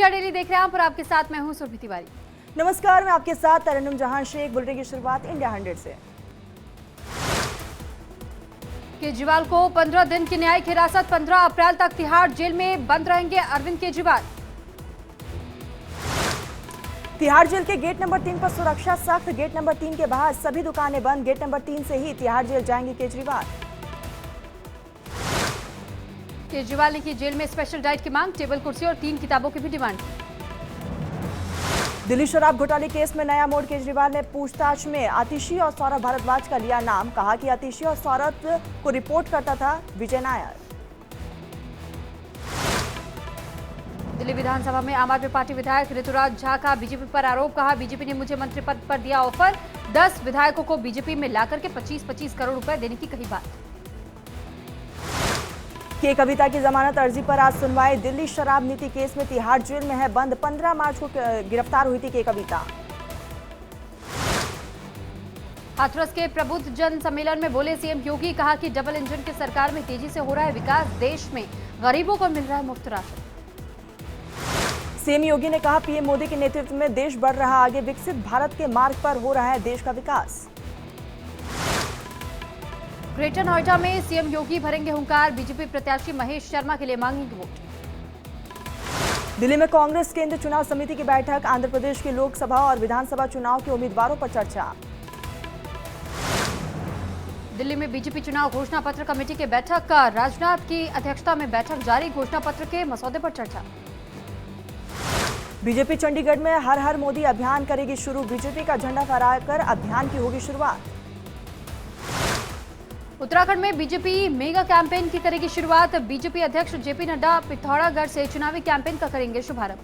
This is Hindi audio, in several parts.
इंडिया डेली देख रहे हैं आप और आपके साथ मैं हूं सुरभि तिवारी। नमस्कार, मैं आपके साथ तरन्नुम जहां शेख। बुलेटिन की शुरुआत इंडिया 100 से। केजरीवाल को 15 दिन की न्यायिक हिरासत, 15 अप्रैल तक तिहाड़ जेल में बंद रहेंगे अरविंद केजरीवाल। तिहाड़ जेल के गेट नंबर 3 पर सुरक्षा सख्त। गेट नंबर 3 के बाहर सभी दुकानें बंद। गेट नंबर 3 से ही तिहाड़ जेल जाएंगे केजरीवाल। केजरीवाल ने की जेल में स्पेशल डाइट की मांग, टेबल कुर्सी और 3 किताबों की भी डिमांड। दिल्ली शराब घोटाले केस में नया मोड़। केजरीवाल ने पूछताछ में आतिशी और सौरभ भारद्वाज का लिया नाम। कहा कि आतिशी और सौरभ को रिपोर्ट करता था विजय नायर। दिल्ली विधानसभा में आम आदमी पार्टी विधायक ऋतुराज झा का बीजेपी पर आरोप। कहा बीजेपी ने मुझे मंत्री पद पर दिया ऑफर, 10 विधायकों को बीजेपी में लाकर के 25-25 करोड़ रुपए देने की कही बात। के कविता की जमानत अर्जी पर आज सुनवाई। दिल्ली शराब नीति केस में तिहाड़ जेल में है बंद। 15 मार्च को गिरफ्तार हुई थी के कविता। हाथरस के प्रबुद्ध जन सम्मेलन में बोले सीएम योगी। कहा कि डबल इंजन की सरकार में तेजी से हो रहा है विकास, देश में गरीबों को मिल रहा है मुफ्त राशन। सीएम योगी ने कहा पीएम मोदी के नेतृत्व में देश बढ़ रहा आगे, विकसित भारत के मार्ग पर हो रहा है देश का विकास। ग्रेटर नोएडा में सीएम योगी भरेंगे हुंकार, बीजेपी प्रत्याशी महेश शर्मा के लिए मांगेंगे वोट। दिल्ली में कांग्रेस केंद्र चुनाव समिति की बैठक। आंध्र प्रदेश की लोकसभा और विधानसभा चुनाव के उम्मीदवारों पर चर्चा। दिल्ली में बीजेपी चुनाव घोषणा पत्र कमेटी की बैठक का, राजनाथ की अध्यक्षता में बैठक जारी, घोषणा पत्र के मसौदे पर चर्चा। बीजेपी चंडीगढ़ में हर हर मोदी अभियान करेगी शुरू। बीजेपी का झंडा फहराकर अभियान की होगी शुरुआत। उत्तराखंड में बीजेपी मेगा कैंपेन की करेगी शुरुआत। बीजेपी अध्यक्ष जेपी नड्डा पिथौरागढ़ से चुनावी कैंपेन का करेंगे शुभारंभ।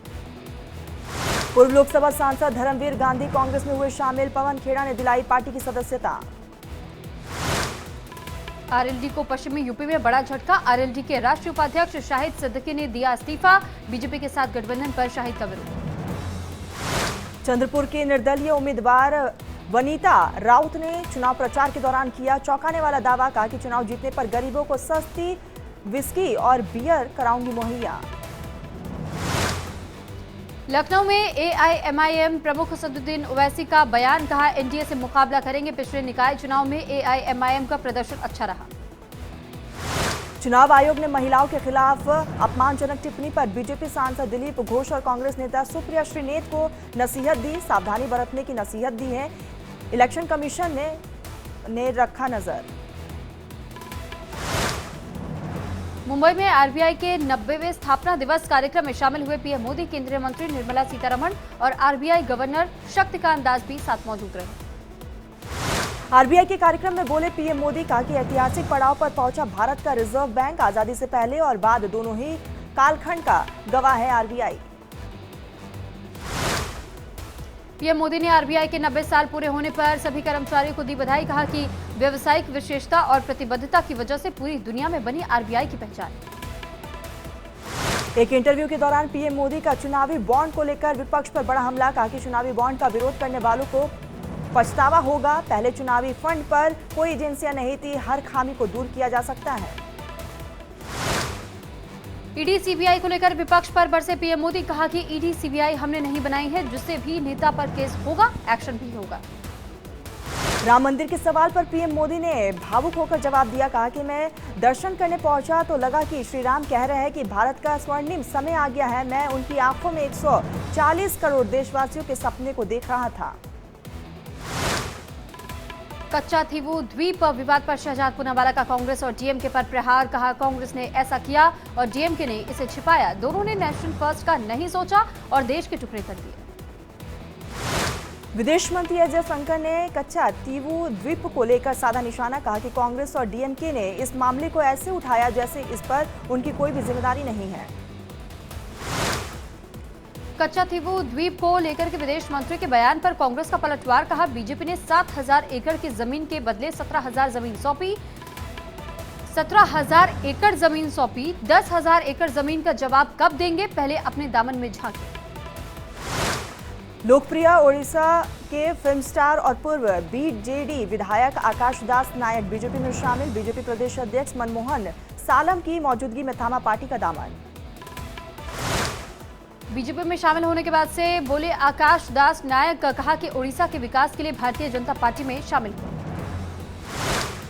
पूर्व लोकसभा सांसद धर्मवीर गांधी कांग्रेस में हुए शामिल। पवन खेड़ा ने दिलाई पार्टी की सदस्यता। आरएलडी को पश्चिमी यूपी में बड़ा झटका, आरएलडी के राष्ट्रीय उपाध्यक्ष शाहिद सिद्दीकी ने दिया इस्तीफा। बीजेपी के साथ गठबंधन पर शाहिद का विरोध। चंद्रपुर की निर्दलीय उम्मीदवार वनीता राउत ने चुनाव प्रचार के दौरान किया चौंकाने वाला दावा। कहा कि चुनाव जीतने पर गरीबों को सस्ती विस्की और बियर कराऊंगी मुहैया। लखनऊ में एआईएमआईएम प्रमुख सदुद्दीन ओवैसी का बयान। कहा एनडीए से मुकाबला करेंगे, पिछले निकाय चुनाव में एआईएमआईएम का प्रदर्शन अच्छा रहा। चुनाव आयोग ने महिलाओं के खिलाफ अपमानजनक टिप्पणी पर बीजेपी सांसद दिलीप घोष और कांग्रेस नेता सुप्रिया श्रीनेत को नसीहत दी। सावधानी बरतने की नसीहत दी है। इलेक्शन कमीशन ने रखा नजर। मुंबई में आरबीआई के 90वें स्थापना दिवस कार्यक्रम में शामिल हुए पीएम मोदी, केंद्रीय मंत्री निर्मला सीतारमण और आरबीआई गवर्नर शक्तिकांत दास भी साथ मौजूद रहे। आरबीआई के कार्यक्रम में बोले पीएम मोदी। कहा कि ऐतिहासिक पड़ाव पर पहुंचा भारत का रिजर्व बैंक, आजादी से पहले और बाद दोनों ही कालखंड का गवाह है आरबीआई। पीएम मोदी ने आरबीआई के 90 साल पूरे होने पर सभी कर्मचारियों को दी बधाई। कहा कि व्यावसायिक विशेषता और प्रतिबद्धता की वजह से पूरी दुनिया में बनी आरबीआई की पहचान। एक इंटरव्यू के दौरान पीएम मोदी का चुनावी बॉन्ड को लेकर विपक्ष पर बड़ा हमला। कहा कि चुनावी बॉन्ड का विरोध करने वालों को पछतावा होगा। पहले चुनावी फंड पर कोई एजेंसियां नहीं थी, हर खामी को दूर किया जा सकता है। ईडी सीबीआई को लेकर विपक्ष पर बरसे पीएम मोदी। कहा कि ईडी सीबीआई हमने नहीं बनाई है, जिससे भी नेता पर केस होगा, एक्शन भी होगा। राम मंदिर के सवाल पर पीएम मोदी ने भावुक होकर जवाब दिया। कहा कि मैं दर्शन करने पहुंचा तो लगा कि श्री राम कह रहे हैं कि भारत का स्वर्णिम समय आ गया है। मैं उनकी आंखों में 140 करोड़ देशवासियों के सपने को देख रहा था। कच्चा थीवू द्वीप विवाद पर शहजाद पूनावाला का कांग्रेस और डीएमके पर प्रहार। कहा कांग्रेस ने ऐसा किया और डीएमके ने इसे छिपाया। दोनों ने नेशनल फर्स्ट का नहीं सोचा और देश के टुकड़े कर दिए। विदेश मंत्री एस जयशंकर ने कच्चा थीवू द्वीप को लेकर साधा निशाना। कहा कि कांग्रेस और डीएमके ने इस मामले को ऐसे उठाया जैसे इस पर उनकी कोई भी जिम्मेदारी नहीं है। कच्चा थीवू द्वीप को लेकर के विदेश मंत्री के बयान पर कांग्रेस का पलटवार। कहा बीजेपी ने 7,000 एकड़ की जमीन के बदले 17,000 जमीन सौंपी। 17,000 एकड़ जमीन सौंपी, 10,000 एकड़ जमीन का जवाब कब देंगे, पहले अपने दामन में झांके। लोकप्रिय ओडिशा के फिल्म स्टार और पूर्व बीजेडी विधायक आकाश दास नायक बीजेपी में शामिल। बीजेपी प्रदेश अध्यक्ष मनमोहन सालम की मौजूदगी में थामा पार्टी का दामन। बीजेपी में शामिल होने के बाद से बोले आकाश दास नायक, कहा कि ओडिशा के विकास के लिए भारतीय जनता पार्टी में शामिल हुए।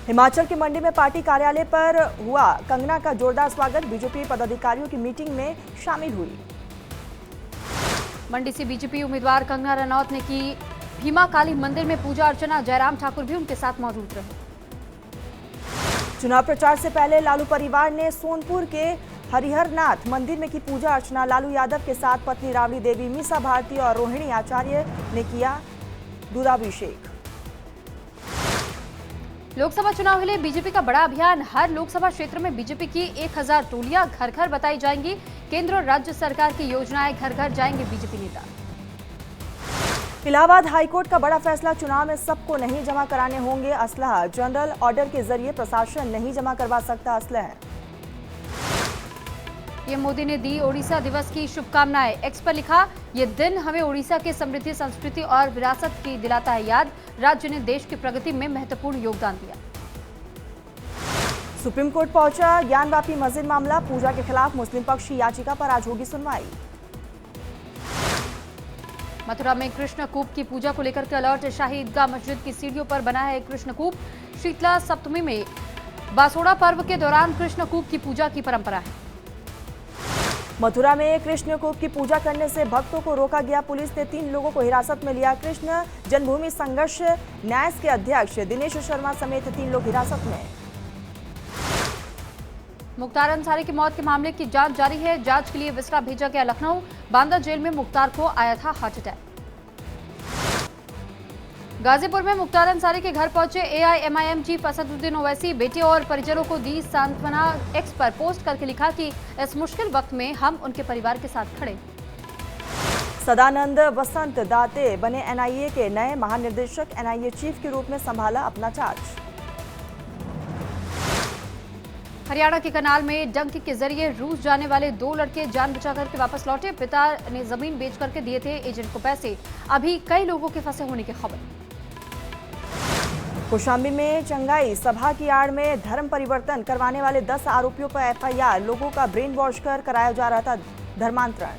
हिमाचल के मंडी में पार्टी कार्यालय पर हुआ कंगना का जोरदार स्वागत, बीजेपी पदाधिकारियों की मीटिंग में शामिल हुई। मंडी से बीजेपी उम्मीदवार कंगना रनौत ने की भीमा काली मंदिर में पूजा अर्चना, जयराम ठाकुर भी उनके साथ मौजूद रहे। चुनाव प्रचार से पहले लालू परिवार ने सोनपुर के हरिहरनाथ मंदिर में की पूजा अर्चना, लालू यादव के साथ पत्नी राबड़ी देवी, मीसा भारती और रोहिणी आचार्य ने किया दूधाभिषेक। लोकसभा चुनाव के लिए बीजेपी का बड़ा अभियान, हर लोकसभा क्षेत्र में बीजेपी की 1000 टोलियां घर घर बताई जाएंगी, केंद्र और राज्य सरकार की योजनाएं घर घर जाएंगे बीजेपी नेता। इलाहाबाद हाईकोर्ट का बड़ा फैसला, चुनाव में सबको नहीं जमा कराने होंगे असलहा, जनरल ऑर्डर के जरिए प्रशासन नहीं जमा करवा सकता असलहा। पीएम मोदी ने दी ओडिशा दिवस की शुभकामनाएं, एक्स पर लिखा, ये दिन हमें ओडिशा के समृद्धि, संस्कृति और विरासत की दिलाता है याद, राज्य ने देश की प्रगति में महत्वपूर्ण योगदान दिया। सुप्रीम कोर्ट पहुंचा ज्ञानवापी मस्जिद मामला, पूजा के खिलाफ मुस्लिम पक्ष की याचिका पर आज होगी सुनवाई। मथुरा में कृष्णकूप की पूजा को लेकर के अलर्ट, शाही ईदगाह मस्जिद की सीढ़ियों पर बना है कृष्णकूप। शीतला सप्तमी में बासोड़ा पर्व के दौरान कृष्णकूप की पूजा की परंपरा है। मथुरा में कृष्णकूप की पूजा करने से भक्तों को रोका गया, पुलिस ने 3 लोगों को हिरासत में लिया। कृष्ण जन्मभूमि संघर्ष न्यास के अध्यक्ष दिनेश शर्मा समेत 3 लोग हिरासत में। मुख्तार अंसारी की मौत के मामले की जांच जारी है, जांच के लिए विस्टा भेजा गया लखनऊ, बांदा जेल में मुख्तार को आया था हार्ट अटैक। गाजीपुर में मुख्तार अंसारी के घर पहुंचे एआईएमआईएम चीफ असदुद्दीन ओवैसी, बेटे और परिजनों को दी सांत्वना, एक्स पर पोस्ट करके लिखा कि इस मुश्किल वक्त में हम उनके परिवार के साथ खड़े। सदानंद वसंत दाते बने एनआईए के नए महानिदेशक, एनआईए चीफ के रूप में संभाला अपना चार्ज। हरियाणा के करनाल में डंकी के जरिए रूस जाने वाले 2 लड़के जान बचा करके वापस लौटे, पिता ने जमीन बेच करके दिए थे एजेंट को पैसे, अभी कई लोगों के फंसे होने की खबर। कौशाम्बी में चंगाई सभा की आड़ में धर्म परिवर्तन करवाने वाले 10 आरोपियों पर एफआईआर, लोगों का ब्रेन वॉश कर कराया जा रहा था धर्मांतरण।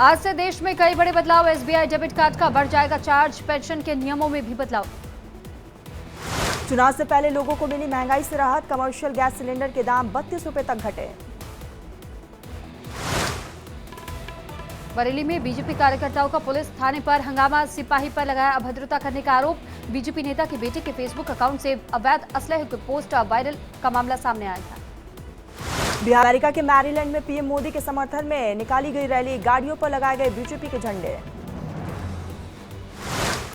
आज से देश में कई बड़े बदलाव, एसबीआई डेबिट कार्ड का बढ़ जाएगा चार्ज, पेंशन के नियमों में भी बदलाव। चुनाव से पहले लोगों को मिली महंगाई से राहत, कमर्शियल गैस सिलेंडर के दाम 32 रुपए तक घटे। बरेली में बीजेपी कार्यकर्ताओं का पुलिस थाने पर हंगामा, सिपाही पर लगाया अभद्रता करने का आरोप, बीजेपी नेता के बेटे के फेसबुक अकाउंट से अवैध असलहे की पोस्ट वायरल का मामला सामने आया था। बिहार अमेरिका के मैरीलैंड में पीएम मोदी के समर्थन में निकाली गई रैली, गाड़ियों पर लगाए गए बीजेपी के झंडे।